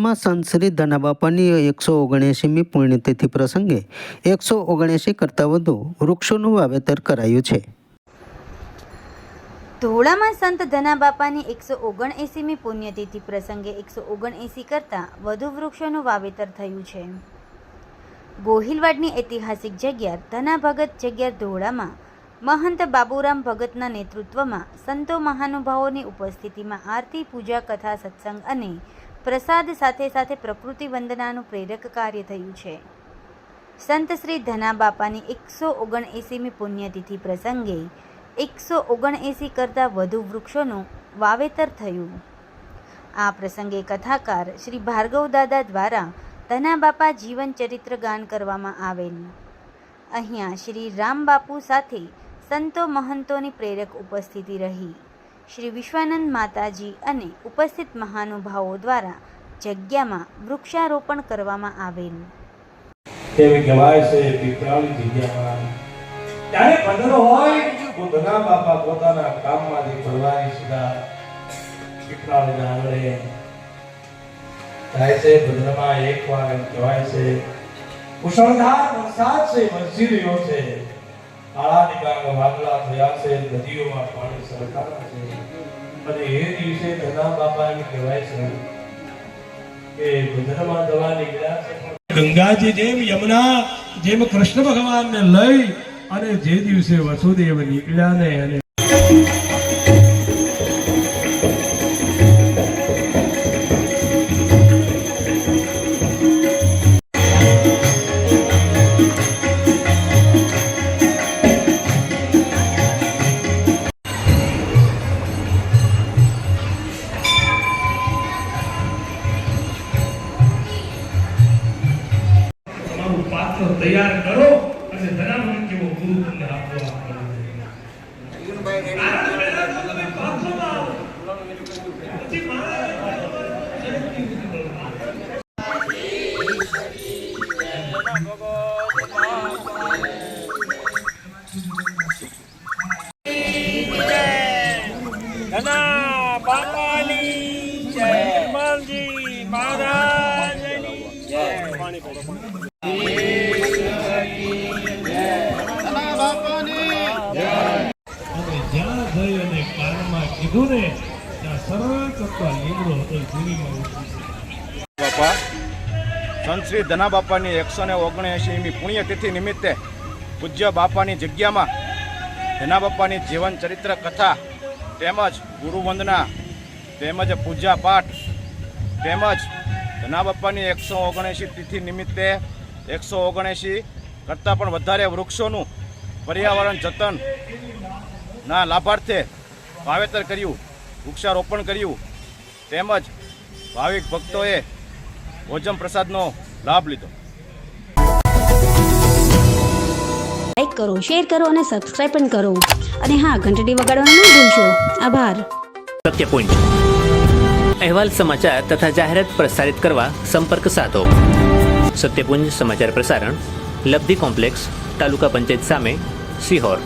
ધોળામાં સંત શ્રી ધનાબાપાની 179મી પુણ્યતિથિ પ્રસંગે 179 કરતાં વધુ વૃક્ષોનું વાવેતર કરાયું છે. ધોળામાં સંત ધનાબાપાની 179મી પુણ્યતિથિ પ્રસંગે 179 કરતાં વધુ વૃક્ષોનું વાવેતર થયું છે. ગોહિલવાડની ઐતિહાસિક જગ્યા ધનાભગત જગ્યા ધોળામાં મહંત બાબુરામ ભગતના નેતૃત્વમાં સંતો મહાનુભાવોની ઉપસ્થિતિમાં આરતી, પૂજા, કથા, સત્સંગ અને પ્રસાદ સાથે સાથે પ્રકૃતિ વંદનાનું પ્રેરક કાર્ય થયું છે. સંત શ્રી ધનાબાપાની 179મી પુણ્યતિથિ પ્રસંગે 179 કરતાં વધુ વૃક્ષોનું વાવેતર થયું. આ પ્રસંગે કથાકાર શ્રી ભાર્ગવદાદા દ્વારા ધનાબાપા જીવન ચરિત્ર ગાન કરવામાં આવેલ. અહીંયા શ્રી રામબાપુ સાથે સંતો મહંતોની પ્રેરક ઉપસ્થિતિ રહી. શ્રી વિશ્વાનંદ માતાજી અને ઉપસ્થિત મહાનુભાવો દ્વારા જગ્યામાં વૃક્ષારોપણ કરવામાં આવેલ. કેવી કહેવાય છે પીપળાની જગ્યામાં ત્યારે પંદર હોય તો ધનાબાપા પોતાના કામમાંથી ફરવાની સીધા પીપળાના આંગણે જાય છે. ભદ્રમાં એક વાર એમ કહેવાય છે મુશળધાર વરસાદ છે વરસી રહ્યો છે. કાળાની કાંગ વાદળા થયા છે, નદીઓમાં પાણી સરકારા છે. અને એ દિવસે ધનાબાપા એમ કહેવાય છે કે ભદ્રમાં દવા નીકળ્યા છે. ગંગાજી જેમ યમુના જેમ કૃષ્ણ ભગવાનને લઈ અને જે દિવસે વસુદેવ નીકળ્યા ને અને તૈયાર કરો અને ધનાભગત જેવો ગુરુ તમને આપો. ધનાબાપાની જય, હનુમાનજી મહારાજની જય. પાણી બાપા સંત શ્રી ધનાબાપાની 179મી પુણ્યતિથિ નિમિત્તે પૂજ્ય બાપાની જગ્યામાં ધનાબાપાની જીવન ચરિત્ર કથા તેમજ ગુરુવંદના તેમજ પૂજા પાઠ તેમજ ધનાબાપાની 179 તિથિ નિમિત્તે 179 કરતાં પણ વધારે વૃક્ષોનું પર્યાવરણ જતનના લાભાર્થે વાવેતર કર્યું, વૃક્ષારોપણ કર્યું. તેમજ ભાવિક ભક્તોએ ભોજન પ્રસાદનો લાભ લીધો. લાઈક કરો, શેર કરો અને સબસ્ક્રાઇબ પણ કરો. અને હા, ઘંટડી વગાડવાનું ન ભૂલશો. આભાર. સત્યપુંજ અહેવાલ, સમાચાર તથા જાહેરાત પ્રસારિત કરવા સંપર્ક સાધો. સત્યપુંજ સમાચાર પ્રસારણ, લબ્ધિ કોમ્પ્લેક્સ, તાલુકા પંચાયત સામે, સિહોર.